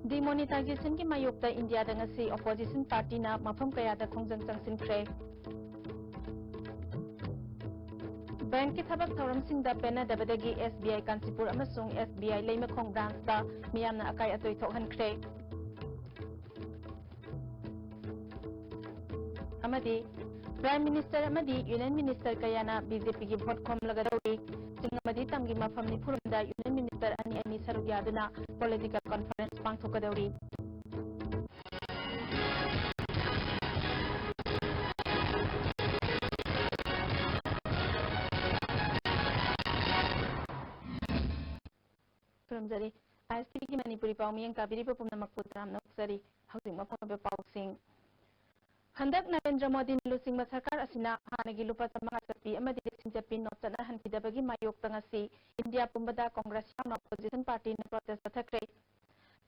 Demonetization की मायोक्ता India दंगसी opposition party ना मफम कयादा खोंजंग चंगसिनख्रे bank की थबक थौरम सिंह पेना दबदगी SBI कांचीपुर अमसुंग SBI लेमखोंग ब्रांच दा मियामना अकाई अतोई थोहनख्रे अमदी प्राइम मिनिस्टर अमदी यूनियन मिनिस्टर कयाना बीजेपी की भोट खोमलगदौरी चिंगमदी तमगी मफम निफुरुमदा यूनियन मिनिस्टर अनि अनि सरुक यादुना पॉलिटिकल कॉन्फ्रेंस पांगथोकदौरी खुरमजरी ISTV की मणिपुरी पाउमियंग काबिरिबो पुनमक पुत्राम नक्सरी हौजिंग मफम पाउसिंग हंदक नरेंद्र मोदी लुसिंग सरकार असिना हानगी लुपा चमंगा चप्पी अमदी लिसिंग चप्पी नोट चना हनखिदबगी मायोक तंगसी इंडिया पुंबदा कांग्रेस याम ऑपोजिशन पार्टी ने प्रोटेस्ट चथख्रे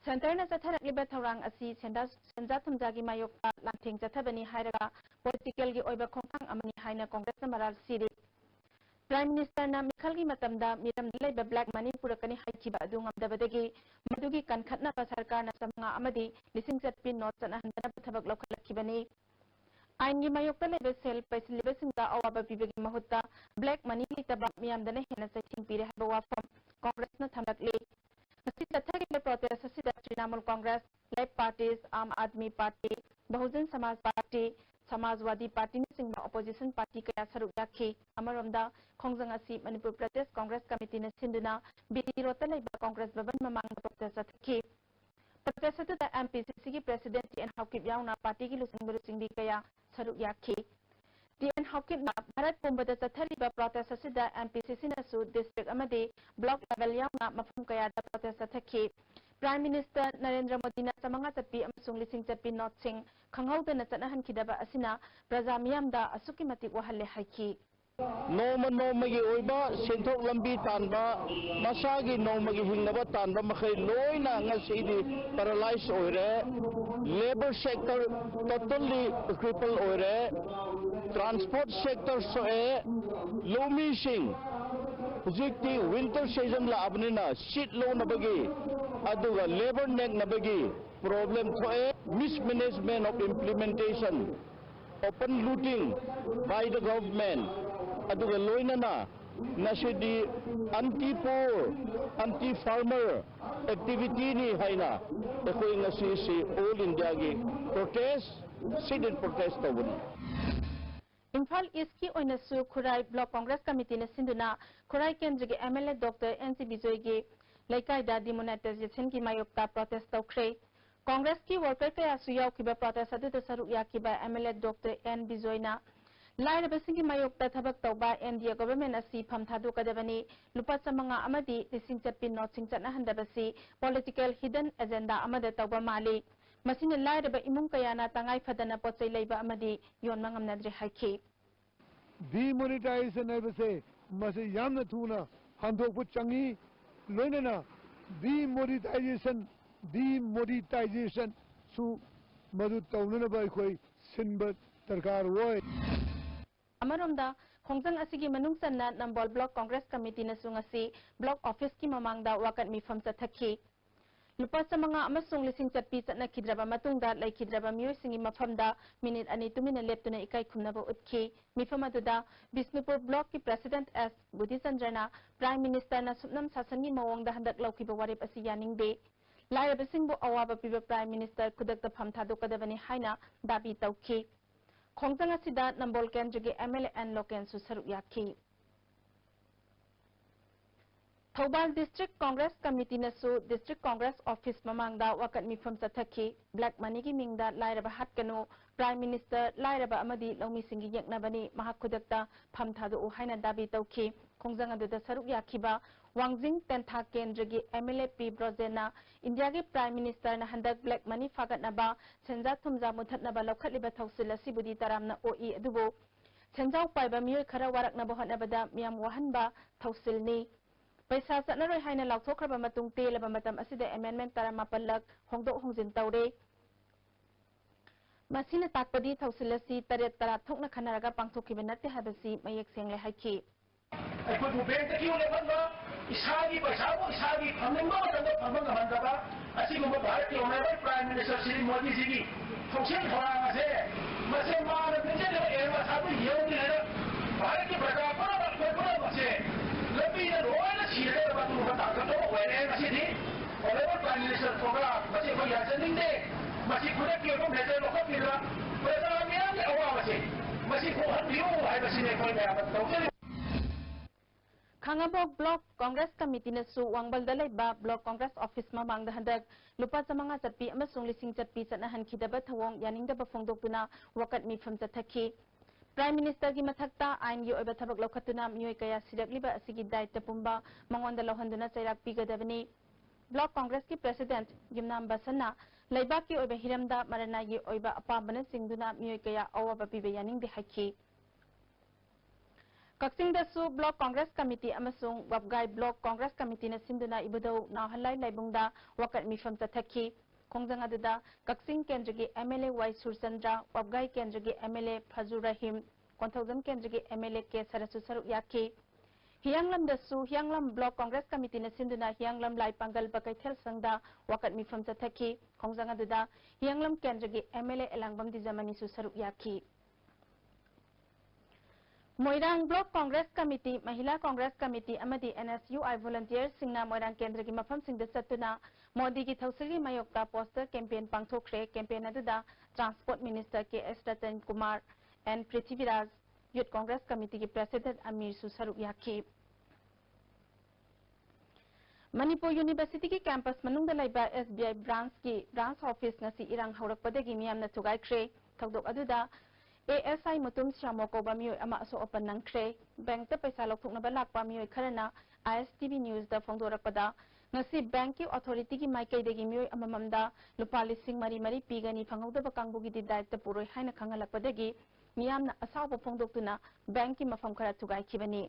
सेंटर न चथरकलिबा थौरांग असि सेंजा थुमजागी मायोक लांथेंग चथबनी हायरगा पॉलिटिकल की ओइबा खोंथांग अमनी हायना कांग्रेस न मराल सिरि प्राइम मिनिस्टर ना मिखल की मतमदा मिरम लेबा ब्लैक मनी पुरकनी हाइखिबा अदु ngamdabadagi madugi kankhatna सरकार न चमंगा अमदी लिसिंग चप्पी नोट चना हनदना थबक लौखलखिबनी आइन की मायोक्ता लेबे सेल पैसिलिबे सिंगा अवाबा पिबेगी महुत्ता ब्लैक मनी लितबा मियामदने हेना चैथिंग पिरे हबा वाफम कांग्रेस न थमकले मसी तथागी प्रोटेस्ट असिदा Trinamool Congress left parties Aam Aadmi party Bahujan Samaj party Samajwadi party ने सिंगा ऑपोजिशन पार्टी कया सरुक याखी अमरमदा खोंजंग असि मणिपुर प्रदेश कांग्रेस कमिटी ने सिंधुना बीडी रोता लेबा कांग्रेस भवन ममांग प्रोटेस्ट अथकी प्रोटेस्ट द MPCC की प्रेसिडेंट एन हाउकिप याउना पार्टी की लुसिंग कया सरुक याखी एन हाउकिप भारत पुंबदा चथरिबा प्रोटेस्ट असिदा MPCC नसु डिस्ट्रिक्ट अमदे ब्लॉक लेवल याउना मफम कया दा प्रोटेस्ट अथकी प्राइम मिनिस्टर नरेंद्र मोदी ना चमंगा चप्पी अमसुंग लिसिंग चप्पी नोट सिंह खंगौदना चनहनखिदबा असिना प्रजा मियामदा असुकी मतिक वहल्ले हाइकी नोमगी ओइबा सेंथोक लंबी तानबा मसागी नोमगी हिंगबा तानबा मखै लोइना ngasidi paralyze oire labor sector totally cripple oire transport sector soe lomi sing hujikti winter season la abnina shit lo nabagi aduga labor neck nabagi problem thoe mismanagement of implementation open looting by the government aduga loinana nasidi anti poor anti farmer activity ni haina ekoi ngasi si all india gi protest sit in protest tawuni Imphal east की ओइनसु खुराई block Congress committee ने सिंधुना खुराई केंद्र के MLA doctor NC Bijoy के लेकाइदा demonetisation की मायोक्ता protest तौख्रे Congress की worker कया सुयाउखिबा protest अदुदा सरुक याखिबा MLA doctor N बिजोयना लाइरबसिंगी मायोक्ता थबक तौबा NDA गवर्नमेंट असि फम थादोकदबनी लुपा चमंगा अमदी लिसिंग चप्पी नोटसिंग चनहंदबसी पॉलिटिकल हिडन एजेंडा अमदा तौबा माली मसिन लाइरब इमुंग कयाना तंगाई फदना पोचै लैबा अमदी योन मंगमनद्रे हाइखी डिमोनेटाइजेशन हैबसे मसे यामना थुना हंदोकपु चंगी लोइनना डिमोनेटाइजेशन सु मदु तौननबा अखोई सिनब दरकार होय अमरोमदा खोंजंग असिगी मनुंग सन्ना नंबोल ब्लॉक कांग्रेस कमिटी न सुंगसी ब्लॉक ऑफिस की ममांगदा वाकत मिफम चथखी लुपा चमंगा अमसुंग लिसिंग चप्पी चनखिद्रबा मतुंगदा लैखिद्रबा मियोइसिंगी मफमदा मिनिट अनि तुमिना लेप्तुना इकाई खुमनबा उतखी मिफम अदुदा बिष्णुपुर ब्लॉक की प्रेसिडेंट एस बुद्धिचंद्रना प्राइम मिनिस्टर ना सुपनम शासनगी मवंगदा हंदक लौखिबा वारेप असि यानिंगदे लाइरबसिंगबु अवाबा पिबा प्राइम मिनिस्टर खुदकता फम थादोकदबनी हाइना दाबी तौखी खोंजंग असिदा नंबोल केंद्र के MLA एन लोकेन सुसरुक याखी थौबाल डिस्ट्रिक्ट कांग्रेस कमिटी नसु डिस्ट्रिक्ट कांग्रेस ऑफिस ममांगदा वाकत मिफम चथखी ब्लैक मनी की मिंगदा लाइरबा हटकनो प्राइम मिनिस्टर लाइरबा अमदी लौमी सिंगी यकनबनी महक खुदकता फम थादो हाइना दाबी तौखी खोंजंग अदुदा सरुक याखिबा वांगजिंग तेंथा केंद्र की MLA पी ब्रोजेना इंडिया के प्राइम मिनिस्टर न हंदक ब्लैक मनी फागतनबा सेंजा थुमजा मुथतनबा लौखतलिबा थौसिल असिबुदी तरामना ओई अदुबो सेंजाउ पाइबा मियोय खरा वारकनबा होतनबदा मियाम वहनबा थौसिलनी पैसा चनरोय हाइना लाउथोख्रबा मतुंग तेलबा मतम असिदा अमेंडमेंट तरामापलक होंदोक होंजिन तौरे मसिना ताकपदी थौसिलसी तरेत तरा थोकना खनरगा पांथोखिबा नते हाबसी मयेक सेंगले हाइखी ꯑꯩꯈꯣꯏꯕꯨ ꯕꯦꯡꯛꯇ ꯀ꯭ꯌꯨ ꯂꯦꯞꯍꯟꯕ ꯏꯁꯥꯒꯤ ꯄꯩꯁꯥꯕꯨ ꯏꯁꯥꯒꯤ ꯐꯪꯅꯤꯡꯕ ꯃꯇꯝꯗ ꯐꯪꯕ ꯉꯝꯍꯟꯗꯕ ꯑꯁꯤꯒꯨꯝꯕ ꯚꯥꯔꯠꯀꯤ ꯑꯣꯅꯔꯦꯕꯜ ꯄ꯭ꯔꯥꯏꯝ ꯃꯤꯅꯤꯁꯇꯔ ꯁ꯭ꯔꯤ ꯃꯣꯗꯤꯖꯤꯒꯤ ꯊꯧꯁꯤꯜ ꯊꯧꯔꯥꯡ ꯑꯁꯦ ꯃꯁꯤ ꯃꯥꯅ ꯄꯤꯖꯔꯤꯕ ꯑꯦꯝ ꯑꯁꯥꯕꯨ ꯌꯧꯗ꯭ꯔꯤꯉꯩꯗ ꯚꯥꯔꯠꯀꯤ ꯄ꯭ꯔꯖꯥ ꯄꯨꯝꯅꯃꯛ ꯑꯩꯈꯣꯏ ꯄꯨꯝꯅꯃꯛꯁꯦ ꯂꯝꯕꯤꯗ ꯂꯣꯏꯅ ꯁꯤꯔꯒꯗꯕ ꯑꯗꯨꯒꯨꯝꯕ ꯇꯥꯡꯀꯛ ꯑꯃ ꯑꯣꯏꯔꯦ ꯉꯁꯤꯗꯤ ꯑꯣꯅꯔꯦꯕꯜ ꯄ꯭ꯔꯥꯏꯝ ꯃꯤꯅꯤꯁꯇꯔ ꯄ꯭ꯔꯣꯒ꯭ꯔꯥꯝ ꯃꯁꯤ ꯑꯩꯈꯣꯏ ꯌꯥꯖꯅꯤꯡꯗꯦ ꯃꯁꯤ ꯈꯨꯗꯛꯀꯤ ꯑꯣꯏꯕ ꯃꯦꯖꯔ ꯂꯧꯈꯠꯄꯤꯗꯨꯅ ꯄ꯭ꯔꯖꯥ ꯃꯤꯌꯥꯝꯒꯤ ꯑꯋꯥꯕꯁꯦ ꯃꯁꯤ ꯀꯣꯛꯍꯟꯕꯤꯌꯨ ꯍꯥꯏꯕꯁꯤꯅꯤ ꯑꯩꯈꯣꯏ ꯃꯌꯥꯝꯅ ꯇꯧꯖꯔꯤ Khangabok Block Congress Committee na su Wangbal da laiba Block Congress Office mamang da handak lupa sa mga catpi amasung lising catpi sa nahan kidaba thawong yaning da bafongdok tuna wakat mifam tathaki Prime Minister gi mathakta ain gi oiba thabak lokhatuna miyoi kaya sidakliba asigi daita pumba mangonda lohhanduna chairak pigadabani Block Congress ki President Gimnam Basana laiba ki oiba hiramda marana gi oiba apambana singduna miyoi kaya awaba piba yaning de hakki Kaksing dasu Block Congress Committee amasung Wabgai Block Congress Committee na sinduna ibadaw na halay laibungda wakat mifam tathaki kongjang aduda Kaksing Kendragi MLA Y Sursandra Wabgai Kendragi MLA Phazur Rahim Konthawjam Kendragi MLA K Sarasu Saruk Yaki Hianglam dasu Hianglam Block Congress Committee na sinduna Hianglam Lai Pangal Bakaithel Sangda wakat mifam tathaki kongjang aduda Hianglam Kendragi MLA Elangbam Dijamani Su Saruk Yaki Moirang Block Congress Committee, Mahila Congress Committee, amadi NSUI volunteers singna Moirang Kendra ki mafam singda satuna Modi ki thawsili mayokta poster campaign pangthokre campaign aduda Transport Minister K.S. Ratan Kumar and Prithviraj Youth Congress Committee ki President Amir Susaruk Yaki Manipur University ki campus manungda laiba SBI branch office ngasi irang haurakpadagi miyamna thugai kre thokdok aduda ASI Mutum Shamoko Bamio Ama so open nang kre bank ta paisa lokthokna ba lakpa miyoi kharana ISTV news da phongdorakpada ngasi bank ki authority ki maikai degi miyoi amamamda lupa lising mari pigani phangauda ba kangbu gi daita puroi haina khangalakpadagi miyamna asaw phongdoktuna bank ki mafam khara thugai khibani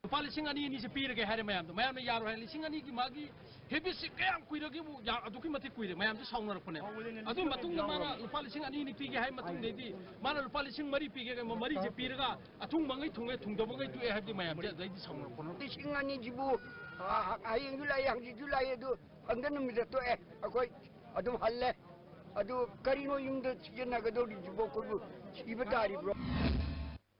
lupa lising ani ni se pirage hare mayam yaro hai lising ani ki magi hebi se kayam kuiragi bu ya aduki mati kuire mayam se saungnar phone adu matung na mana lupa lising ani ni pige hai matung dedi mana lupa lising mari pige ga mari je piraga atung mangai thungai thungdabagai tu hai di mayam je dai saungnar phone lising ani jibu ayeng julai yang julai adu angdan mi to akoi adu halle adu karino yumda chena ga do jibu ko ibadari bro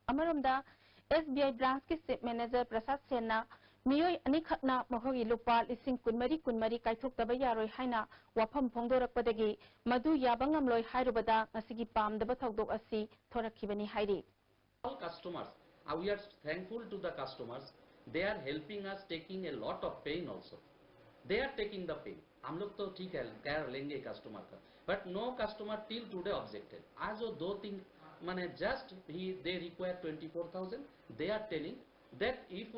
Amaramda SBI branch ki state manager Prasad Senna miyoi ani khakna mahogi lupa lising kunmari kaithok taba yaroi haina wafam phongdorakpadagi madu yabangam loi hairubada asigi pamdaba thokdok asi thorakhibani hairi all customers we are thankful to the customers they are helping us taking a lot of pain also they are taking the pain हम लोग तो ठीक है care लेंगे customer का but no customer till today objected as वो दो तीन माने just they require 24,000 they are telling that if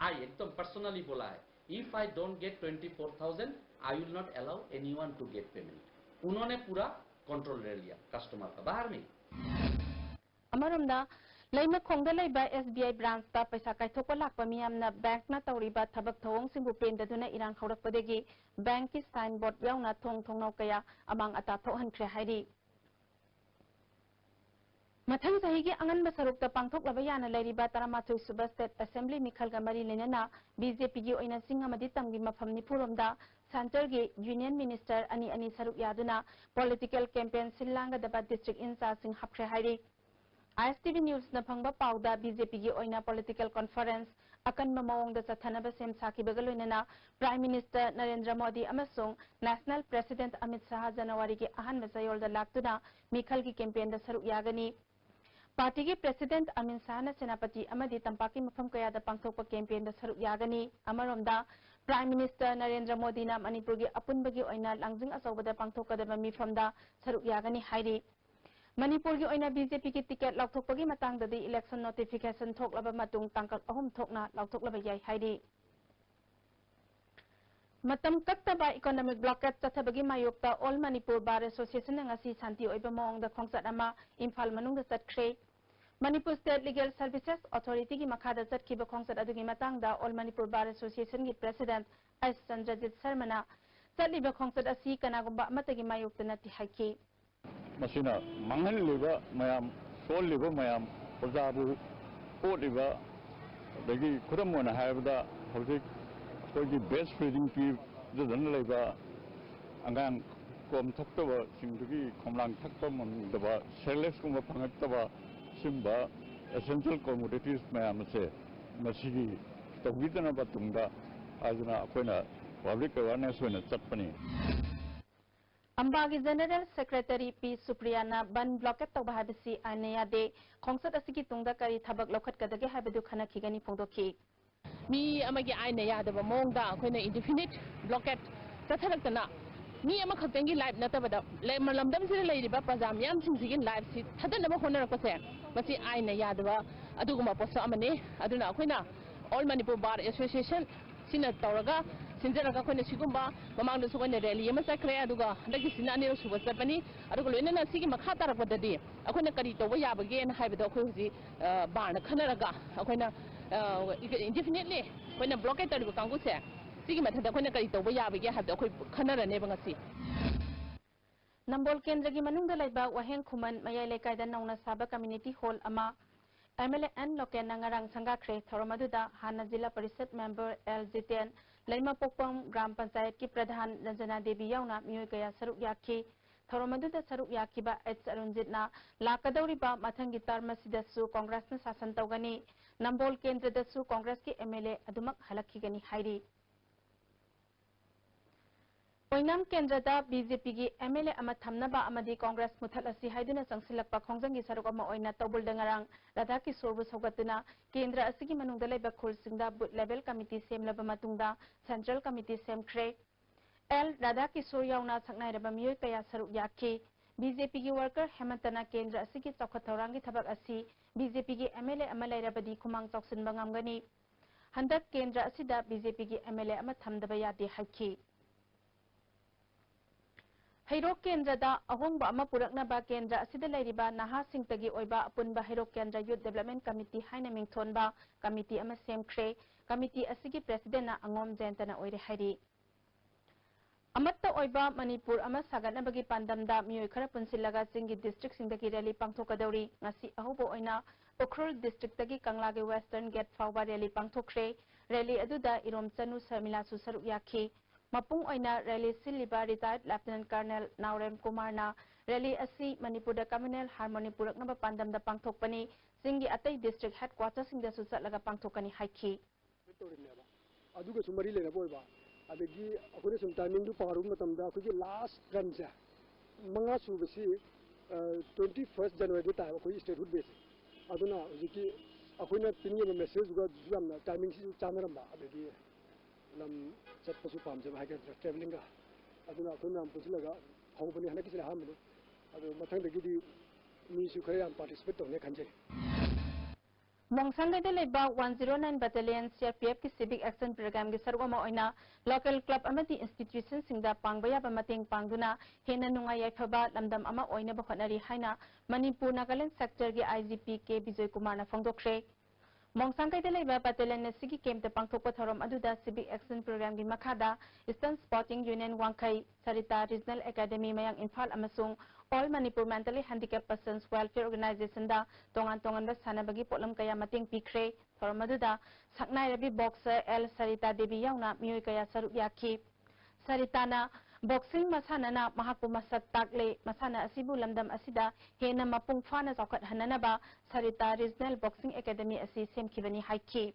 I एकदम personally बोला है if I don't get 24,000 I will not allow anyone to get payment उन्होंने पूरा control ले लिया customer का बाहर में अमरमदा Laima khongda laiba SBI branch ta paisa kaithokpa lakpa miyamna bank na tawriba thabak thawong singbu pendaduna irang khaurakpadagi bank ki signboard yauna thongnau kaya amang ata thokhankhre hairi Mathang sahigi angan basarukta pangthok laba yana lairiba taramathoi suba state assembly mikhal gamari lenana BJP gi oina singa madi tamgi mafam nipuromda center gi union minister ani saruk yaduna political campaign silanga daba district in charge sing hapkhre hairi ISTV News na phangba pauda BJP gi oina political conference akan mamawong da chathanaba sem saki bagaloinana Prime Minister Narendra Modi amasung National President Amit Shah January gi ahan basayol da laktuna mikhal gi campaign da saruk yagani Party ki President Amin Shah na Senapati amadi tampaki mafam kaya da pangthokpa campaign da saruk yagani amaromda Prime Minister Narendra Modi na Manipur gi apunbagi oina langjing asawbada pangthokadaba mifamda saruk yagani hairi Manipur gi oina BJP ki ticket lauthokpagi matangdadi election notification thoklaba matung tangkak ahum thokna lauthokaba yai hairi Matam kaktaba economic blockade chathabagi mayokta All Manipur Bar Association ngasi santi oiba mawong da khongsat ama Imphal manung da chatkre Manipur State Legal Services Authority ki makhada chatkiba khongsat adugi matangda All Manipur Bar Association ki President S. Chandrajit Sarmana chatliba khongsat asi kanagumba amatagi mayokta nati haiki Masina mangal liba mayam sol liba mayam ojabu ko liba Dagi kuram wana haibda hauzik akhoi best feeding pi zadan laiba angang kom thaktawa singdugi khomlang thakpa mamdaba serlex kuma phangaktaba simba essential commodities mayam se masigi tawidana batungda ajuna akoina public awareness wena chatpani Ambagi General Secretary P. Supriyana ban blocket tawba habisi anaya de khongsat asigi tungda kari thabak lokhat kadage habadu khana khigani phongdoki mi amagi anaya da mongda akoina indefinite blocket tatharakna mi ama khaktangi live natabada lamdam sire leiriba pajam yam singsigi live si thadana ba honar pase masi anaya da aduguma posa amane aduna akoina All Manipur Bar Association sina tawraga sinjaraga khone sigumba mamang su khone rally ama sakre aduga dagi sina ne su wasapani aduga loina na sigi makha tarakwadadi akhone kari tawba yabage na haibado khoi huji bar na khanaraga akhona indefinitely khone blockade taru kangu se sigi mathada khone kari tawba yabage habdo khoi khanarane bangasi Nambol Kendragi manungda laiba waheng khuman mayai lekai da nauna saba community hall ama MLN Loken Nangarang Sangakre Thoromaduda Hana Jilla Parisad member L Jiten Laima Pokpam Gram Panchayat ki Pradhan Ranjana Devi Yauna Miyoi Kaya Saruk Yaki Thoromaduda Saruk Yakiba H Arunjitna Lakadauriba Mathangi Tarma Sidasu Congress na Sasan Tawgani Nambol Kendra Dasu Congress ki MLA Adumak Halakigani Hairi Oinam Kendrada BJP gi MLA ama thamnaba amadi Congress muthalasi haiduna sangsilakpa khongjanggi saruk ama oina tobul dangarang Radha Kishore bu sogatuna Kendra asigi manungda laiba khulsingda booth level committee semlaba matungda Central Committee semkhre L Radha Kishore yauna saknairaba miyoi kaya saruk yaki BJP gi worker Hemantana Kendra asigi chawkhathaurangi thabak asi BJP gi MLA ama lairabadi khumang chawsinba ngamgani handak Kendra asida BJP gi MLA ama thamdaba yade haiki Hairok Kendrada ahongba ama puraknaba Kendra asida lairiba naha singtagi oiba apunba Hairok Kendra Youth Development Committee haina mingthonba committee ama semkhre committee asigi president na angom jentana oire hairi amatta oiba Manipur ama saganabagi pandamda miyoi khara punsilaga singi district singdagi rally pangthokadauri ngasi ahubo oina Ukhrul district tagi Kanglagi Western Gate fawba rally pangthokre rally aduda Irom Chanu Sarmila su saruk yaki Mapung oina rally siliba retired Lieutenant Colonel Naurem Kumar na rally asi Manipur da communal harmony puraknaba pandamda pangthokpani singi atai district headquarters singda su chatlaga pangthokani haiki aduga sumari lena boiba adagi akone sum timing du paru matamda akoi last run ja manga su basi 21st January ta akoi statehood base aduna hujiki akoina pingi message ga jamna timing si chanaramba adagi lam chatpasu pamjaba haga traveling ga aduna akoina pusilaga hawbani hanaki sila hamdu adu mathangdagi di mi su khaya participate tone khanje Mongsang de leba 109 Battalion CRPF ki Civic Action Program gi sarwama oina local club amati institution singda pangbaya ba mating pangduna hena nunga yaifaba lamdam ama oina ba khonari haina Manipur Nagaland sector gi IGP ke Bijoy Kumar na phongdokre Mongsang de leba Battalion na sigi camp ta pangthokpa thorom aduda Civic Action Program gi makhada Eastern Sporting Union Wangkai Sarita Regional Academy mayang Imphal amasung All Manipur Mentally Handicapped Persons Welfare Organization da tongan ba sanabagi potlam kaya mating pikre thormaduda saknai rabi boxer L Sarita Devi yauna miyoi kaya saruk yaki Saritana boxing masana na mahakpu masak takle masana asibu lamdam asida hena mapung fana zawkat hananaba Sarita Regional Boxing Academy asi semkhibani haiki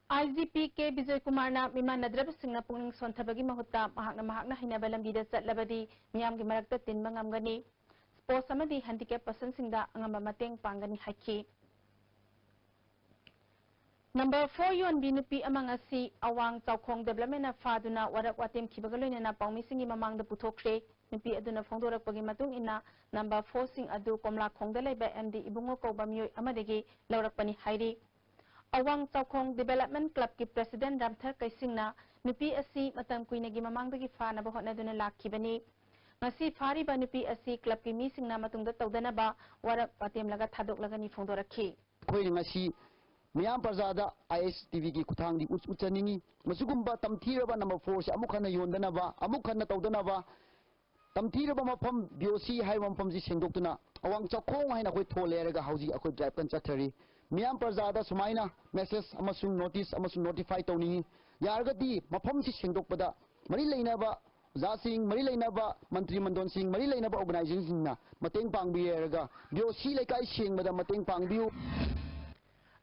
IGP ke Bijoy Kumar na mima nadrab singna pungning sonthabagi mahutta mahakna hinaba lambida chatlabadi miyamgi marakta tinba ngamgani sports amadi handicap person singda angamba mateng pangani haiki Number 4 yon binupi amang asi awang chawkhong development na faduna warak watem khibagaloina na pawmi singi mamangda puthokre nupi aduna phongdorakpagi matung ina number 4 sing adu komla khongda laiba MD ibungo koba miyoi amadagi laurakpani hairi Awang Chawkhong Development Club ki President Ramthar Kaisingna nupi asi matam kuinagi mamangdagi fana ba hotnaduna lakhibani ngasi fariba nupi asi club ki misingna matungda tawdanaba warak patem laga thadok lagani phongdorakhi khoi ngasi miyam parjada ISTV ki kuthang di uchaningi masugumba tamthiraba number 4 se amukhana yondanaba amukhana tawdanaba tamthiraba mafam BOC hai mafam ji sengdoktuna awang chawkhong haina khoi tholeraga hauji akhoi drive kan chathari मियाम प्रजादा सुमाइना message अमसुंग notice अमसुंग notify तौनी यारगदी मफम सि सेंदोकपदा मरि लेनाबा जासिंग मरि लेनाबा मंत्री मंडल सिंह मरि लेनाबा ऑर्गेनाइजेशन सिंगना मतेंग पांगबियरगा बियो सी लेकाई सेंगबदा मतेंग पांगबियु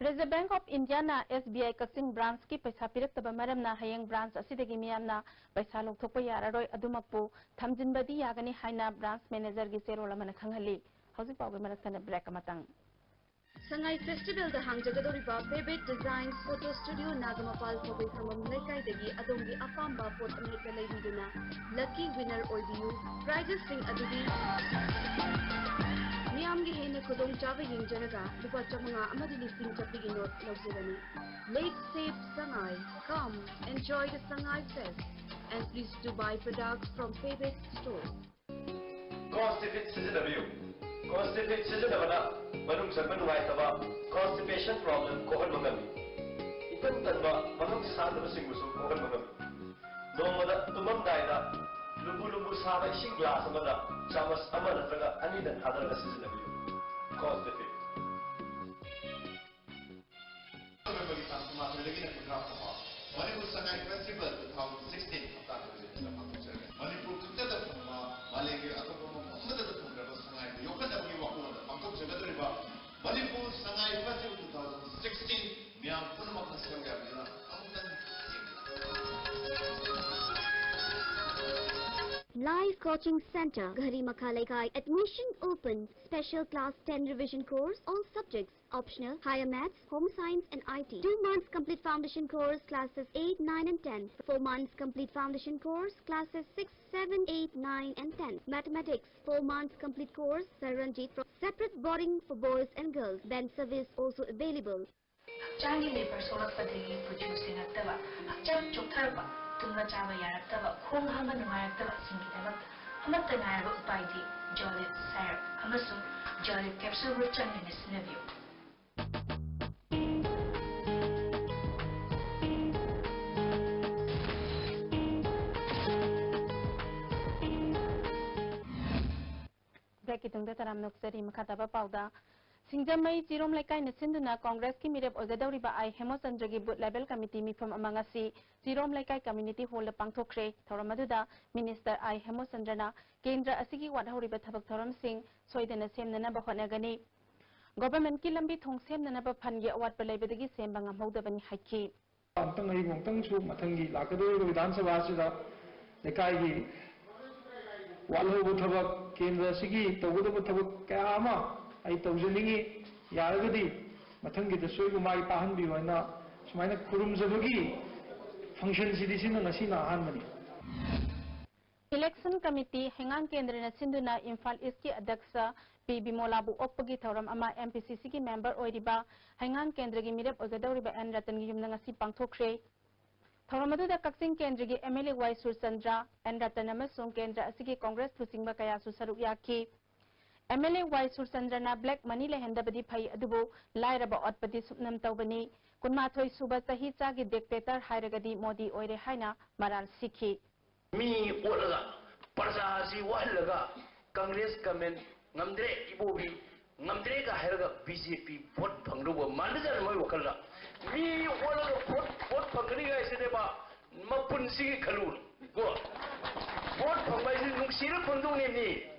Reserve Bank of India na SBI Kakching branch ki paisa piraktaba maramna hayeng branch asidagi miyamna paisa lokthokpa yararoi adumakpu thamjinbadi yagani haina branch manager gi serol amana khanghali hauzik pawbe maraktana break amatang Sangai Festival the Hangjagadoriba Pebet Designs Photo Studio Nagamapal Phobe Thamam Lekai Dagi Adongi Apamba Photo America Leviduna Lucky Winner Oidiu Prizes Sing Adudi Miyamgi Hena Kodong Java Yinjaraga Lupa Chamanga Amadi Listing Chapigi Note Lozirani Lake Safe Sangai Come enjoy the Sangai Fest and please to buy products from Pebet stores. Constipate sizinabana manung sanban nuaitaba constipation problem kohon mangami itan tanba manung sadaba singmusu kohon mangami nomada tumam daida lubu saba ising glass amada chamas amana traga anidan hadaraga sizinabiyu constipate Manipur Sangai Festival 2016 Manipur Kutata Malay Manipur Sangai Festival 2016 Miyam Punamak Nasiranga Live Coaching Center, Ghari Makhalekai. Admission open. Special Class 10 Revision Course. All subjects optional. Higher Maths, Home Science and IT. 2 months Complete Foundation Course, Classes 8, 9 and 10. 4 months Complete Foundation Course, Classes 6, 7, 8, 9 and 10. Mathematics, 4 months Complete Course, Saranjit. Separate boarding for boys and girls. Band service also available. Changi labor solar padagi producing at the Cham Chotarba. Tunga Java Yaratava, Kung Haman Maratava singing Hamatanga by the Jolly Sire, Hamasum, Jolly Capsule Return in his nephew. Brakitung the Taram Noxeri Makataba Pauda. Singjamai Jirom Lekai Nasinduna Congress ki mirep Ogadoriba I Hemosanjagi Boot Level Committee mi from Amangasi Jirom Lekai Community Hall Pangtokre Toramaduda Minister I Hemosanjana Kendra Asigi Wadhoriba Tabak Toram Singh Soidana Sem Nanaba Honagani Government Kilambi Tong Sem Nanaba Pangi Awat Balebedagi Sem Bangamodabani Haki Tangai Montang Chu Matangi Lakado Vidansa Vasida Lekai Walho Tabak Kendra Sigi Toguda Tabak Kama I told you, Yaragadi, Matangi, the Soy Mai Pahanbi, Sumaina Kurum Zabagi, function citizen and Asina Harmony. Election Committee, Hengan Kendra Sinduna, Infal Iski Adaksa, PB Molabu Opagi Toram Ama MPCC member Oidiba, Hengan Kendra Mirep Ogadoriba and Ratan Yumnangasi Pangtokre. Toramadu the Kaksing Kendrigi Emily Y. Sursandra and Ratanamasung Kendra Asiki Congress Pusing Bakaya Susaruyaki. MLA Y. Sursandrana Black Money Lehendabadi Pai Adubo, Lairaba Otpati Supnam Taubani, Kunmathoi Suba Sahitagi dictator Hiragadi Modi Oire Haina, Maral Sikhi. Me Olaga, Parsazi Walaga, Congress Kamen, Namdre Ibobi, Namdrega Heraga BJP, Port Panduba, Mandazan Moyokala. Me Olaga Port Pangriga Sedeba, Mapunsi Kalur. Go. Port Pangasi Nuxira Panduni.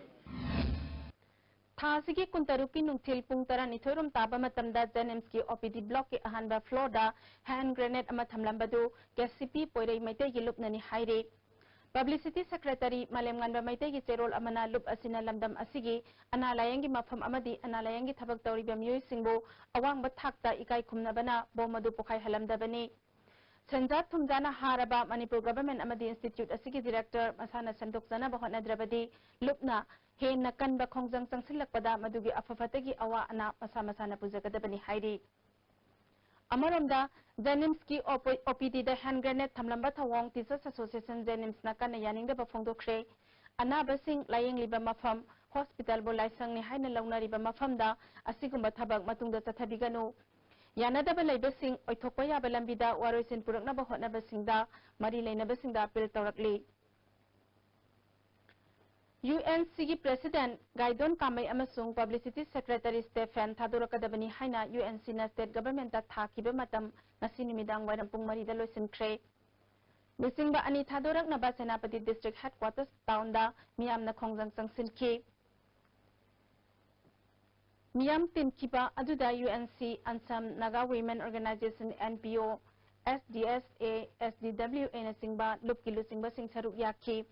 Thasigi Kuntaruki Nungtil Pungtara Nitorum Tabamatamda Zenemski OPD block Ahanba Florida, hand grenade Amatamlambadu, Gasipi Poire Mete Lupnani Haire. Publicity Secretary Malemganda Mete Cherol Amana Lup Asina Lamdam Asigi, Analayangi Mafam Amadi, Analayangi Tabaktori Bamu Singbo, Awang Batakta Ikai Kumnabana, Bomadu Pokai Halamdabani. Sanjat Tumjana Haraba, Manipur Government Amadi Institute Asigi Director, Masana Sandokzana Bahana Drabadi, Lupna. He nakan ba khongjang changsilak pada madugi afafatagi awa ana masa-masana pujagadabani hairi. Amaromda Jenimski OPD the hand grenade thamlamba thawong Teachers Association Jenims nakana yaningda ba phongdokre anaba sing laying liba mafam hospital bo laisang ni haina launari ba mafamda asigumba thabak matungda chathabiganu yanadaba leiba sing oithokpa yaba lambida waroisin purakna ba hotnaba singda mari leinaba singda appeal tawrakli. UNC की President Gaidon Kamai amasung Publicity Secretary Stephen Thadorakadabani haina UNC na State Government ta thakiba matam ngasi nimidang waram pung mari da loisinkhre. Lusingba ani Thadorak na ba Senapati District Headquarters town da miyam na khongjang changsinki. Miyam tinkiba aduda UNC Ansam Naga Women Organization NPO SDSA SDWA na singba lupki lusingba singcharuk yaki.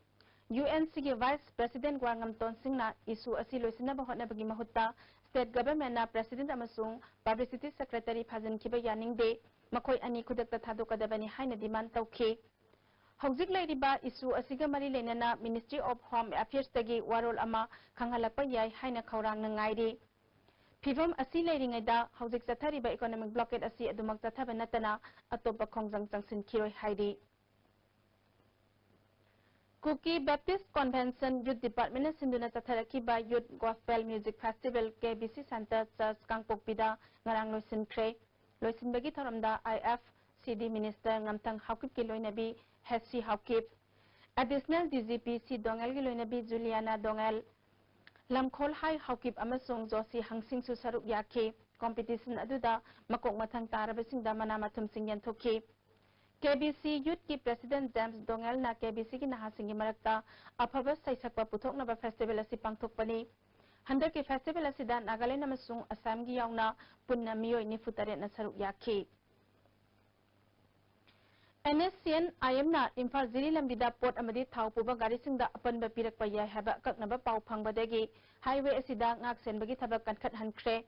UNC के Vice President Gwangam Tonsing na isu asi loisina ba hotna bagi mahutta State Government na President amasung Publicity Secretary Phajin kiba yaning de makoi ani khudakta thadokadabani haina demand tawkhi. Hauzik lairiba isu asiga mari lenana Ministry of Home Affairs tagi warol ama khanghalakpa yai haina khawrang na ngairi. Phibam asi lairingaida hauzik chathariba economic blockade asi adumak chathaba natana atopa khongjang changsin khiroi hairi. Cookie Baptist Convention Youth Department Sinduna Chatharakiba Youth Gospel Music Festival KBC Center Church Kangpokpida ngarang loisinkhre. Loisinbagi thoramda IFCD Minister Ngamtang Haukip ki loinabi Hesi Haukip, Additional DGP C Dongel ki loinabi Juliana Dongel, Lamkhol Hai Haukip amasung Josi Hangsing su saruk yaki. Competition aduda makok mathang tarabasingda manamathum singyan thoki. KBC Youth की President James Dongel na KBC की नहासिंगी मरकता अफबस सैसकपा पुथोकनबा festival असि पांगथोकपनी हंदर के festival असिदा Nagaland अमसुंग Assam की यावना पुन्ना मियोय निफुतरे न सरुक याखी NSCN IM na Imphal Ziri lambida port amadi thau puba gari singda apanba pirakpa yai haba kaknaba pau phangbadagi highway asida ngak senbagi thabak kankhat hankre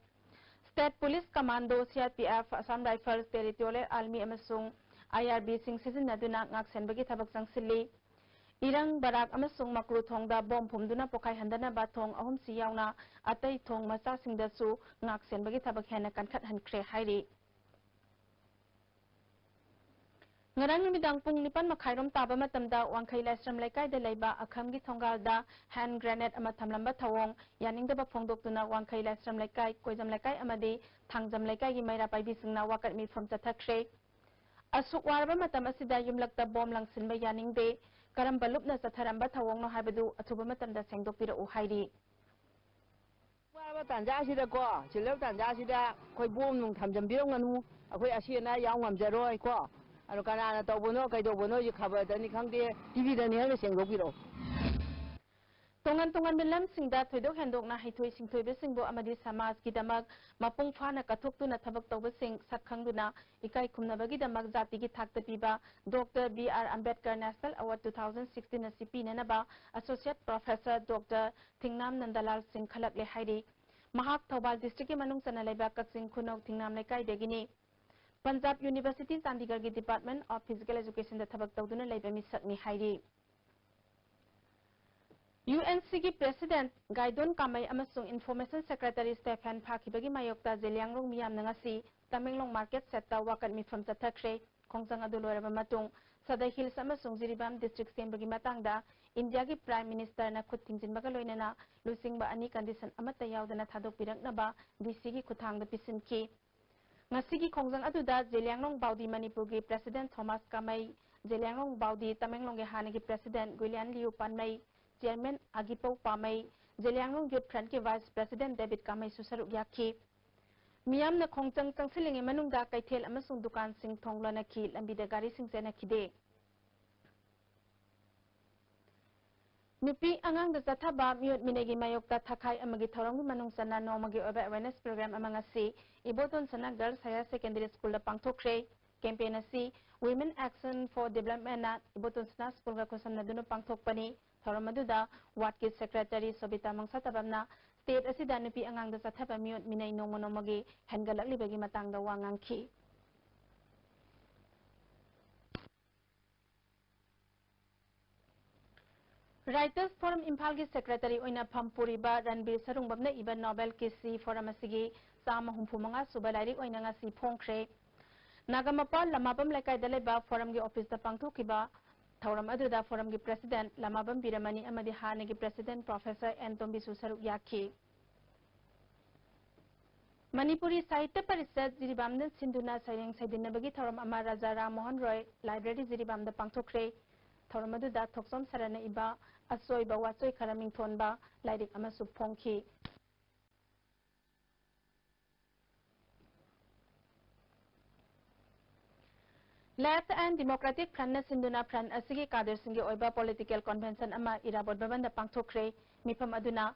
State Police Commando CRPF Assam Rifles Territorial Army amasung IRB sing sizinaduna ngak senbagi thabak changsili irang barak amasung makru thongda bom phumduna pokai handana ba thong ahum si yauna atai thong macha singda su ngak senbagi thabak hena kankhat hankre hairi ngarang numidang pung nipan makhairom taba matamda wangkhai lasram laikai da leiba akham gi thongal da hand grenade ama thamlamba thawong yaning da ba phongdoktuna wangkhai lasram laikai koijam laikai amadi thangjam laikai gi maira pai bisingna wakat mi from chathakre asuk warba matam asida yumlakta bom langsinba yaning de karam balupna chatharamba thawong no habadu athuba matamda sengdokpira u hairi warba tanja sida ko chileu tanja sida khoi bom nung thamjam birong anu akhoi asiana yaw ngamjaroi ko anu kana tawbono kaidobono ji khabar dani khangde tv dani ha sengdokpiro tongan tongan milam singda thoidok hendok na haithoi singthoi be singbo amadi samaj ki damak mapung phana kathok na thabak tawba sing sakhangduna ikai khumnabagi damak jati ki thakta piba Dr. B.R. Ambedkar National Award 2016 na CP nanaba Associate Professor Dr. Thingnam Nandalal Singh khalak le hairi mahak Thobal district ki manung chana leiba kaksing khunok Thingnam leikai degini Punjab University Chandigarh ki Department of Physical Education da thabak tawduna leiba mi sakni hairi UNC की President Gaidon Kamai amasung Information Secretary Stephen Phakibagi mayokta Zeliangrong miyam nangasi Tamenglong Market Setta wakat mi from chathakre khongjang adu loiraba matung Sadai Hills amasung Jiribam District sembagi matangda India ki Prime Minister na khut thingjinbaga loinana lusingba ani condition amata yaudana thadok piraknaba DC ki khuthangda pisinki ngasi ki khongjang aduda Zeliangrong Baudi Manipur ki President Thomas Kamai Zeliangrong Baudi Tamenglong ge hana ki President Guilian Liu Panmai Chairman Agipau Pamai, Zeliangrong Youth Front ke Vice President David Kamai susaruk yakhi. Miyam na khongchang changsilinge manungda kaithel amasung dukan sing thongla na khi lambida gari sing sena khide. Nupi angang da jathaba miyot minegi mayokta thakai amagi thorong manung sana nomagi oba awareness program amangasi iboton sana Girls Higher Secondary School da pangthokre campaign asi Women Action for Development na iboton sana school ga kosam na duno pangthokpani Thoramaduda Watkid Secretary Sobita Mangsatabamna State asida nupi angang da sathaba miyot minay nomonomagi hengalakli matangda wangangki. Writers Forum Imphal ki Secretary oina Pampuriba Ranbir Sarungbamna iba Nobel Kisi Forum asigi sama humpumanga subalairi oina ngasi phongkre. Nagamapa lamabam laikai daleba forum ki office da pangthokiba Thauram aduda forum ki President Lamabam Biramani amadi hana ki President Professor Antombi Susaruk yakhi. Manipuri Sahitya Parishad Jiribamda Sindhuna Sayang Saidinabagi Thauram ama Raja Ram Mohan Roy Library Jiribamda pangthokre. थौरम अदुदा थोक्सोम Sarna इबा असोइबा वाचोइ खरा मिंथोनबा lyric अमसु फोंखी Left and Democratic Front na sinduna front asigi kader singi oiba political convention ama irabot babanda pangthokre mifam aduna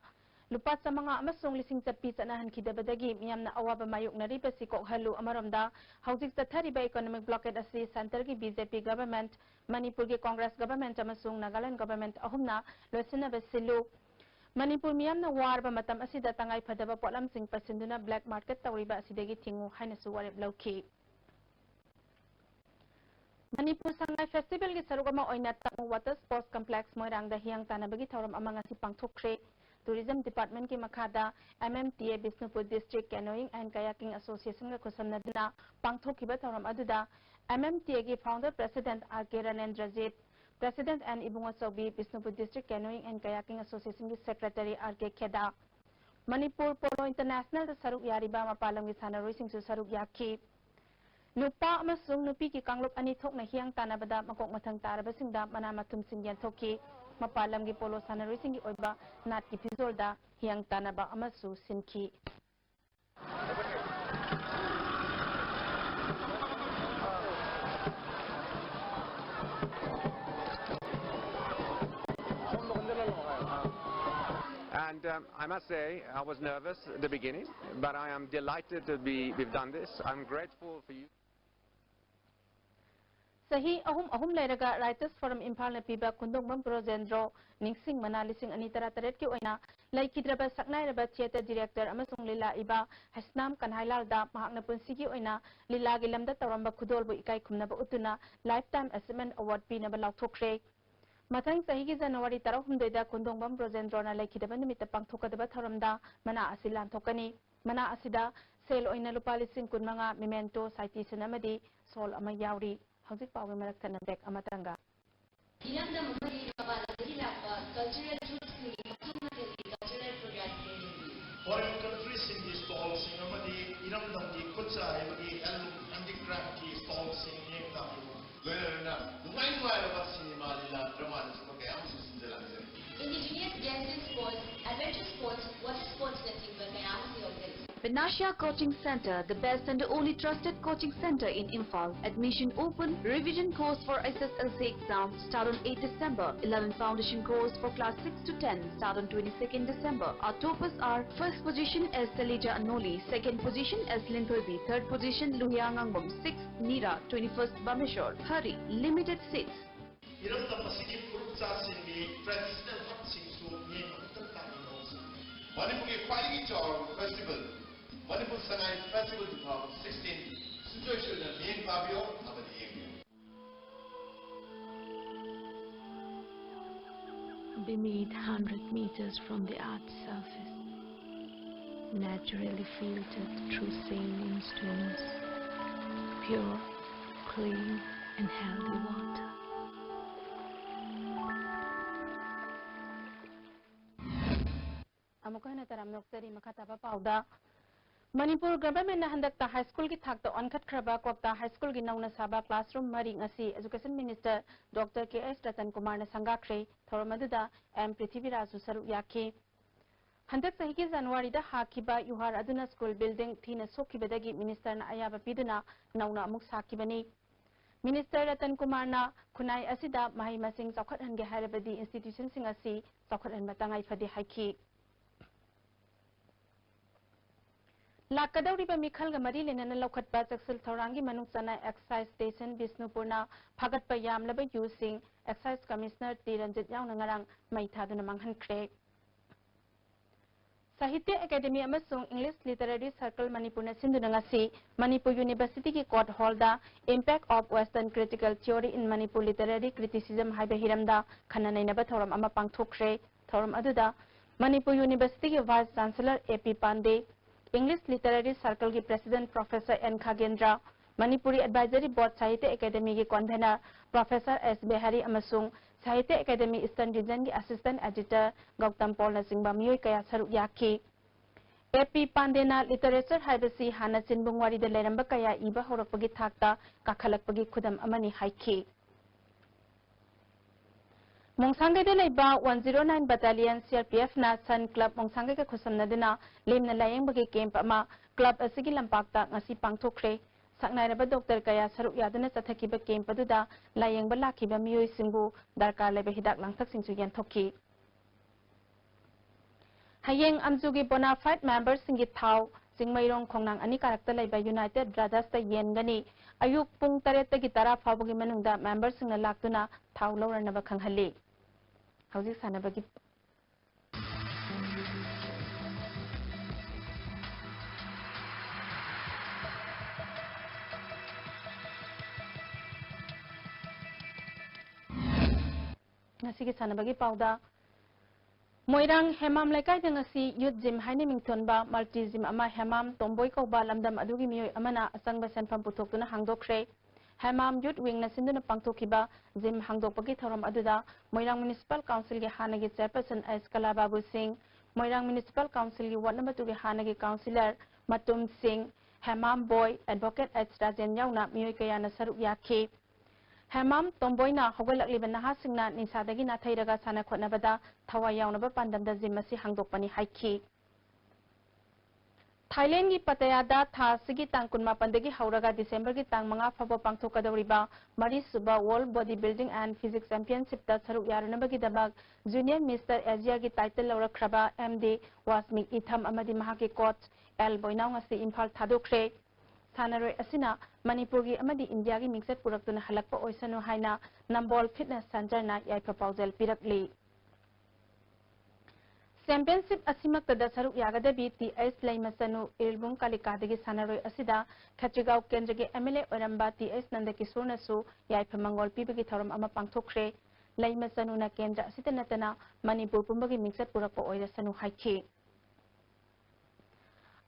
lupa samanga amasong lising chapi chanahan khidabadagi miyamna awaba mayuk na riba si kokhalu amaromda haujik chathariba economic blockade asi center gi BJP government Manipur gi Congress government amasong Nagaland government ahumna losina basilu Manipur miyamna warba matam asida tangai phadaba polam sing pasinduna black market tawriba asidagi thingu haina su wareb lauki Manipur Sangai Festival ki sarugama oina tamu water sports complex moirang da hiyang tanabagi thauram amanga si pangthokre tourism department ki makhada MMTA Bisnupur district canoeing and kayaking association ga khusamna dina pangthokiba thauram aduda MMTA ki founder president RK Ranendrajit president and Ibunga Sobi Bisnupur district canoeing and kayaking association ki secretary RK Kheda Manipur Polo International da saruk yariba mapalam ki sanaroi singsu saruk yaki Nupa amasung nupi ki kanglop ani thok na hiyang tanabada makok mathang taraba singda mana matum singyan thoki mapalam gi polo sanaroi singi oiba nat ki pizolda hiyang tanaba amasu sinki And I must say, I was nervous at the beginning, but I am delighted that we've done this. I'm grateful for you. Sahi ahum lairaga Writers Forum Imphal na piba kundongbam Projendro ningsing mana lising ani tarataret ki oina laikidraba saknairaba theater director amasung lila iba hasnam kanhailal da mahakna punsigi oina lila gi lamda tawramba khudolbu ikai khumnaba utuna lifetime achievement award pinaba lauthokre mathang sahi gi January 16 da kundongbam Projendro na laikidaba nimita pangthokadaba tharamda mana asilan thokani mana asida sel oina lupa lising kunmanga memento citation amadi sol ama yauri How's it power marak na back amatanga? Foreign countries in this stall sing amadi iram dangi kutsa ibagi handicraft ki stall sing yeng tamu. Lena numai ba cinema lila drama nismo kaya am susindela. Indigenous games and sports, adventure sports, water sports netting kaya am si Vinasha Coaching Center, the best and only trusted coaching center in Imphal. Admission open. Revision course for SSLC exam start on 8 December. 11 foundation course for class 6 to 10 start on 22nd December. Our toppers are first position as Salija Anoli, second position as Linthobi, third position Luhyang Angbom, 6th Nira, 21st Bameshwar. Hurry, limited seats. Iram da pasigi puruksa singi traditional hut singsu yeng amutan tamu. Manipur Quality Job Festival. Manipur Sangai Festival 2016 situation na main pavio abadi Beneath 100 meters from the earth's surface, naturally filtered through saline stones, pure, clean and healthy water. Amukana taram noktari makataba pauda Manipur government na handakta high school ki thakta onkhat khraba kokta high school gi nauna saba classroom mari ngasi education minister Dr. K.S. Ratan Kumar na sangakre thoromaduda M Prithviraju saru yakhi handak sahi ki January da hakiba yuhar aduna school building thina sokibadagi minister na ayaba piduna nauna amuk sakibani Minister Ratan Kumar na kunai asida mahai masing chawkhat hange harabadi institution sing asi chawkhat han matangai phadi haiki Lakadauri ba mikhal ga mari lenana lokhat ba chaksal thaurangi manung chana excise station Bisnupurna phagat pa yamlaba using excise commissioner Tiranjit yauna ngarang maithaduna manghankhre Sahitya Academy amasung English Literary Circle Manipur na sinduna ngasi Manipur University ki court hall da impact of western critical theory in Manipur literary criticism haiba hiramda khananaina ba thoram ama pangthokre thoram aduda Manipur University ki vice chancellor AP Pandey English Literary Circle ki President Professor N. Khagendra, Manipuri Advisory Board Sahitya Academy ki Convener Professor S. Behari amasung Sahitya Academy Eastern Region ki Assistant Editor Gautam Paul na singba miyoi kaya saruk yakhi. AP Pandena Literature haibasi hana chinbung wari da leramba kaya iba horakpagi thakta kakhalakpagi khudam amani haikhi. Mongsangay de leba 109 Battalion CRPF na Sun Club Mongsangay ka khusamnaduna limna layeng bagi camp ama club asigi lampakta ngasi pangthokre saknairaba doctor kaya saruk yaduna chathakiba camp aduda layeng ba lakiba miyoi singbu darkar leba hidak langthak singsu yanthokki hayeng amjugi bona fide members singi thau singmairong khongnang ani karakta leba United Brothers ta yengani ayuk pung 8 tagi 10 fawbagi manungda members singna laktuna thau lawranaba khanghalli How's sanabagi Ngasigi sanabagi pauda Moirang hemam laikai ngasi youth gym haine mingthonba multi gym ama hemam tomboi kauba lamdam adugi miyoi amana asangba senpam puthokuna hangdokre Hemam Youth Wing na sinduna pangthokiba gym hangdokpagi thoram aduda Moirang Municipal Council ge hanagi chairperson S Kalababu Singh Moirang Municipal Council ge ward number 2 ge hanagi councillor Matum Singh Hemam Boy Advocate H Rajen yauna miyoi kayana saruk yakhi Hemam Tomboy na hogolakliba naha singna nisadagi na thairaga sana khotnabada thawai yaunaba pandamda gym asi hangdokpani haikhi Thailand ki Pattayada tha sigi tang kunma pandagi hauraga December ki tang manga phaba pangthokadawriba mari suba World Bodybuilding and Physics Championship ta saruk yaranabagi dabak Junior Mr Asia ki title lawrakraba MD Wasmik Itham amadi mahaki coach L Boinaw ngasi Imphal thadokre Sanaroi asina Manipur gi amadi India gi mingset puraktuna halakpa oisanu haina Nambol Fitness Center na yaipa paujal pirakli Championship asimak tada saruk yagadabi TS Laimasanu Ilbung Kalikadagi Sanaroi asida Khatrigau Kendragi MLA Oramba TS Nandakishore nasu yaipa mangol pibagi thoram ama pangthokre Laimasanu na Kendra asita natana Manipur pumbagi mingset purakpa oirasanu haikhi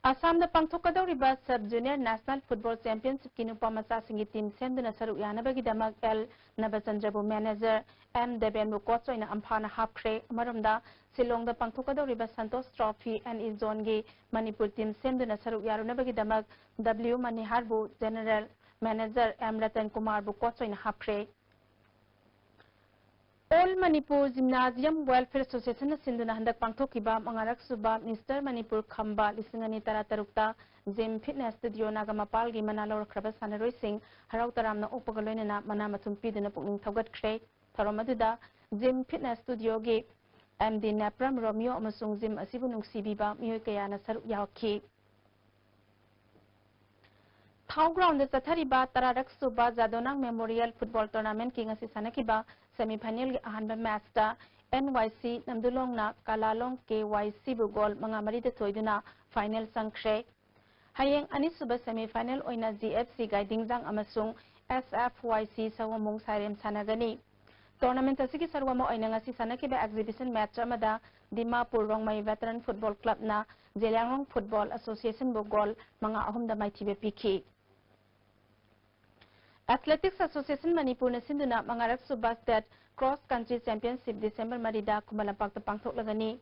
Assam da pangthokadawriba Sub Junior National Football Championship ki nupa macha singi team semduna saruk yanabagi damak L Nabachandrabu manager M Debenbu coach oina amphana hapkhre amaromda Silong da pangthokadawriba Santosh Trophy and E zone gi Manipur team semduna saruk yarunabagi damak W Maniharbu general manager M Ratan Kumar bu coach oina hapkhre All Manipur Gymnasium Welfare Association na sinduna handak pangthokiba mangarak suba Mr Manipur Khamba lisingani taratarukta Gym Fitness Studio Nagamapal gi manalor khraba sanaroi sing harau taramna opagaloina na mana mathum piduna pukning thogat khre thoromaduda Gym Fitness Studio gi MD Napram Romeo amasung gym asibu nungsibiba miyoi kayana saruk yakhi Thau ground da chathariba tararak suba Jadonang Memorial Football Tournament ki ngasi sanakiba semi-final ki ahanba match ta NYC Namdulong na Kalalong KYC bu goal mga marida thoiduna final sangkhre hayeng ani suba semi-final oina GFC Guiding Jang amasung SFYC sawamung sarem sanagani tournament asigi sarwama oina ngasi sanakiba exhibition match amada Dimapur Rongmai Veteran Football Club na Jelangrong Football Association bu goal mga ahumda maithibe pikhi Athletics Association Manipur na sinduna mangarak suba state cross country championship December marida kumalampak pangthok lagani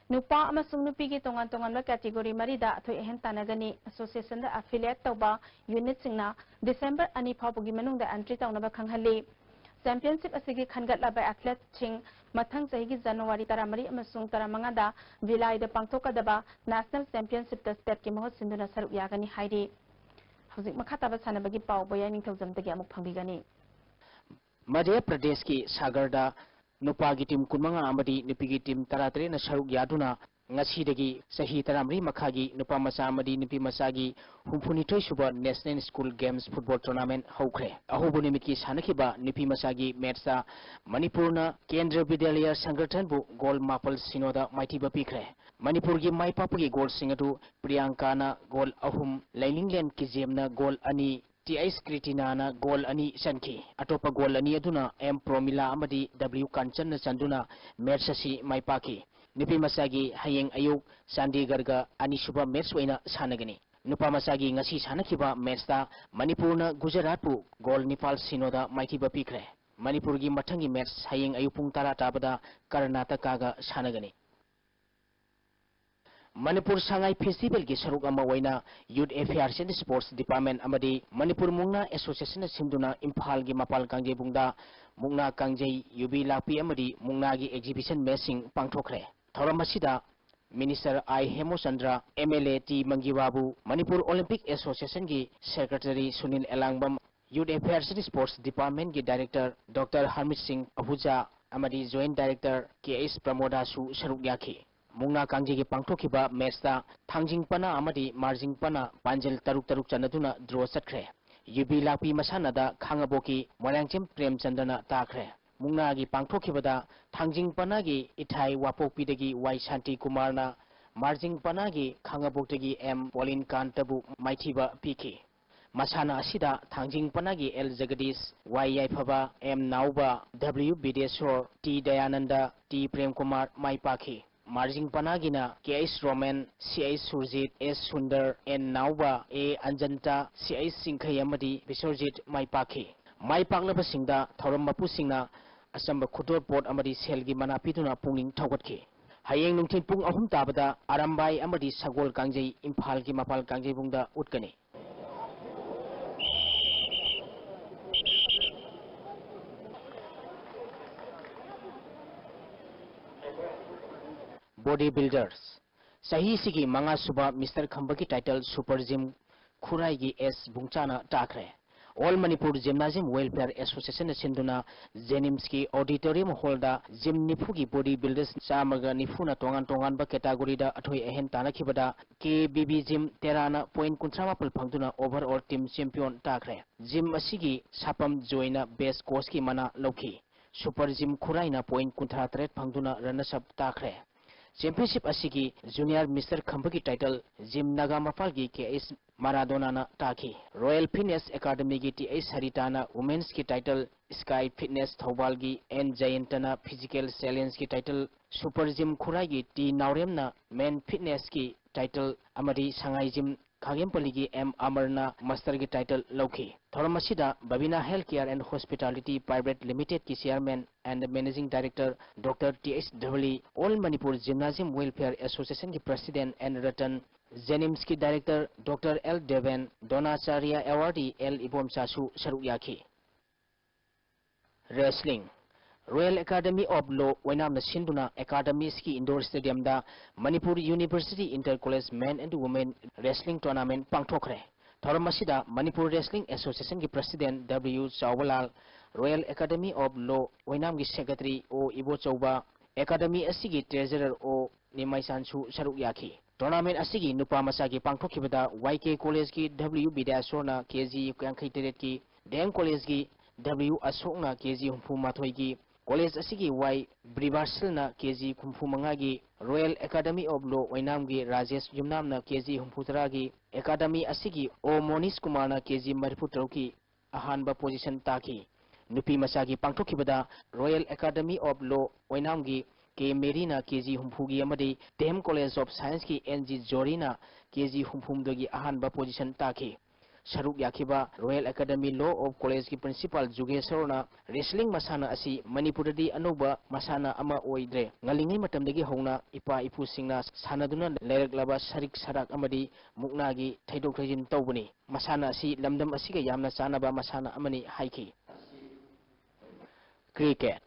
nupa amasung nupi gi tongan la category marida athoi ehen tanagani association da affiliate tawba unit singna December ani phabugi manungda entry tawnaba khanghalli championship asigi khangatla by athlete ching mathang chahigi January taramari amasung taramanga da July da pangthokadaba national championship da state ki mahot sinduna saruk yagani hairi Hauzik makhataba sanabagi pau boya ningthaujamdagi amuk phangbigani Madhya Pradesh ki Sagarda nupagi team kunmanga amadi nupigi team taratare na saruk yaduna ngasidagi sahi taramri makhagi nupa macha amadi nupi machagi humphunithoi suba National School Games Football Tournament haukhre ahobu nimiki sanakiba nupi machagi matcha Manipurna Kendra Vidyalaya Sangathan bu goal mapal sinoda maithiba pikre Manipur gi maipapagi goal singatu Priyanka na goal ahum Lailingland ki jemna goal ani TIS Kritina na goal ani sanki atopa goal ani aduna M Promila amadi W Kanchan na chanduna match asi maipaki nupi masagi hayeng ayuk Chandigarh ga ani suba match waina sanagani nupa masagi ngasi sanakiba match ta Manipur na Gujarat pu goal Nepal sinoda maithiba pikre Manipur gi mathangi match hayeng ayuk pung tara tabada Karnataka ga sanagani Manipur Sangai Festival ki saruk ama waina Youth Affairs and Sports Department amadi Manipur Mungna Association sinduna Imphal gi mapal kangje bungda Mungna Kangjei Yubi Lapi amadi Mungna gi exhibition messing pangthokre. Thoramasida Minister I Hemochandra MLA T Mangiwabu Manipur Olympic Association gi Secretary Sunil Elangbam Youth Affairs and Sports Department gi Director Dr. Harmit Singh Ahuja amadi Joint Director KS Pramoda su saruk yaki. Mungna Kangji gi pangthokiba match da thangjing pana amadi marjing pana panjel taruk taruk chanaduna draw chatkre. Yubi Lapi masana da khangaboki Morangchem Premchandana takre. Mungna gi pangthokiba da thangjing pana gi ithai wapokpi dagi Y Shanti Kumar na marjing pana gi khangabok M Pauline Kantabu maithiba piki. Masana asida thangjing pana gi L Jagadish Y Yaifaba M Nauba W Bideswar T Dayananda T Prem Kumar maipaki. Marjing Panagina, K.S. Roman, C.S. Surjit, S. Sundar, N. Nauba, A. Anjanta, C.S. Sinkhayamadi, Bisorjit, Maipaki. Maipaknaba Singda, Thoram Mapu Singna, Asamba Khutor Port Amadi Selgi Manapituna Punging Tawatki. Hayeng Nungtin Pung Ahum Tabada, Arambai Amadi Sagol Kangjay, Imphal Ki Mapal Kangjay Bungda Utkani. Bodybuilders. Sahi sigi manga suba Mr. Khambaki title Super Gym Khurai gi S Bungchana takre. All Manipur Gymnasium Welfare Association sinduna Zenimski Auditorium Holda Gym Nifugi Bodybuilders Samaga Nifuna Tongan Tongan ba category da athoi ehen tanakibada KBB Gym Terana point kuntrama pal phangduna overall team champion takre. Gym asigi sapam joina best coach ki mana loki. Super Gym Khurai na point kuntra threat phangduna runners up takre. Championship asigi Junior Mr. Khambaki title Jim Naga Mafalgi KS Maradona na taki. Royal Fitness Academy gi TS Haritana Women's ki title Sky Fitness Thaubalgi N Jayantana Physical Challenge ki title Super Gym Khurai gi T Naurem na Men Fitness ki title Amadi Sangai Gym Khagempaligi M Amarna Master ki title Loki. Thoramasida Babina Healthcare and Hospitality Private Limited ki Chairman and Managing Director Dr. T.S. Dhavali, All Manipur Gymnasium Welfare Association ki President and Ratan Jenims ki Director Dr. L. Deven, Donacharya Awardee L. Ibom Sasu Saruyaki. Wrestling. Royal Academy of Law Wainam Sinduna Academy Ski Indoor Stadium da Manipur University Inter-College Men and Women Wrestling Tournament Pangthokre. Thoramasida Manipur Wrestling Association ki President W. Chawalal, Royal Academy of Law Wainam ki Secretary O. Ibo Chauba, Academy Asigi Treasurer O. Nimai Sansu Saruyaki. Tournament asigi Nupa Masaki Pangthokibada YK College ki W. Bidasona KG Yankai ki Dam College ki W. Asokna KG Humpu Mathoi ki College asigi Y Brivarsal na KG Humpu Mangagi Royal Academy of Law Wainam gi Rajesh Yumnam na KG Humputara gi Academy asigi O Monish Kumar na KG Mariputro ki ahanba position taki. Nupi Masaki Pangthokibada Royal Academy of Law Wainam gi K Merina KG Humpugi amadi Dem College of Science ki NG Jorina KG Humpumdogi ahanba position taki. Saruk yakiba Royal Academy Law of College ki Principal Jugesarona Wrestling masana asi Manipuradi anuba masana ama oidre. Ngalingai matamdagi hongna ipa ipu singna sanaduna leraglaba sarik sarak amadi muknagi thaidok thajin tawbani. Masana asi lamdam asiga yamna chanaba masana amani haiki. Cricket.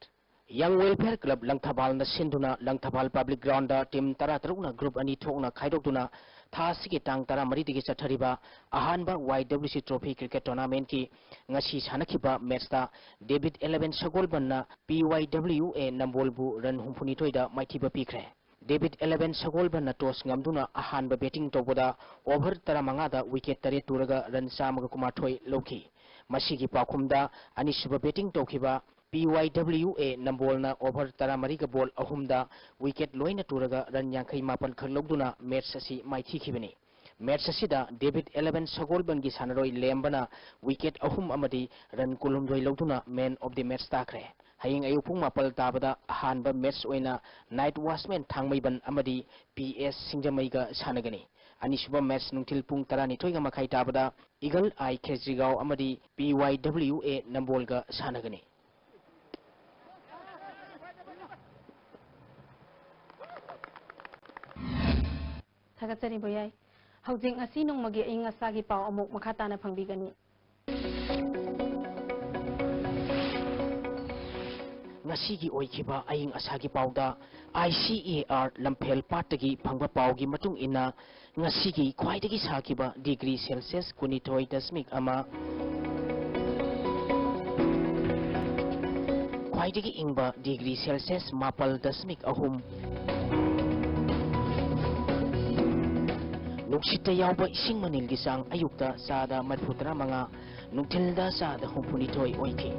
Young Welfare Club Langthabal na sinduna Langthabal Public Ground da team taratarukna group ani thokna khaidokduna Thasiki Tang Tara Maritiki Chathariba, Ahanba YWC Trophy Cricket Tournament ki Ngashi Sanakiba Matchta, David 11 Sagolbanna, PYWA Nambolbu Ran Humpunitoida Maitiba Pikre. David 11 Sagolbanna Tos Ngamduna Ahanba Betting Toboda, over Taramangada Wicket Tare Turaga Ran Samaga Kumatoi Loki. Masiki Pakumda, Anishuba Betting Tokiba, PYWA Nambolna over Taramariga Ball Ahumda wicket loina turaga ran yankai mapan kharlogduna match asi maithi khibani. Match asida David 11 Sagolban gi sanaroi lembana wicket ahum amadi ran kulumroi logduna man of the match takre. Hayeng ayupung mapal tabada hanba match oina Night Watchman Thangmaiban amadi PS Singjamaiga sanagani. Anishuba match nungtil pung taranithoi ga makhai tabada Eagle Eye Khejrigao amadi PYWA Nambolga sanagani. Thagatsari boyai. Housing asi nongmagi ing asagi pau amuk makhatana phangbigani. Ngasigi oikiba aing asagi pauda ICAR Lamphel Patagi phangba paugi matung ina ngasigi khwaidagi sakiba degree Celsius 12.1 khwaidagi ingba degree Celsius 9.3 Nuksita yawba ising manilgi sang ayukta sada 35 nungtilda sada 32 oiki.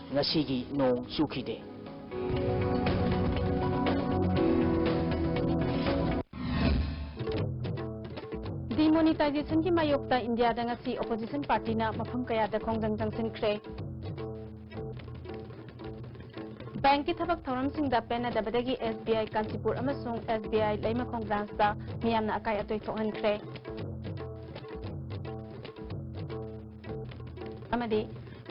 Ngasigi nong sukide. Demonetization ki mayokta India da ngasi opposition party na mafam kaya da khongjang jangsin kre. Bank ki thabak thoram sing da pena da badagi SBI Kanchipur amasung SBI Laimakong branch da miyamna akai atoi thohan kre. Amadi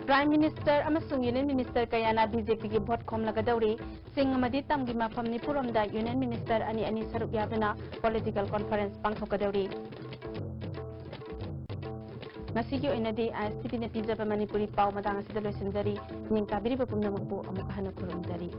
Prime Minister amasung Union Minister kayana BJP ki vote khom lagadawri sing amadi tamgi mafam ni puramda Union Minister ani saruk yabna political conference pangthokadawri. Masigi oinadi ISTP na pijaba Manipuri pau madang asida loisinjari ning kabiri pumnamakpu amuk hana kurumjari.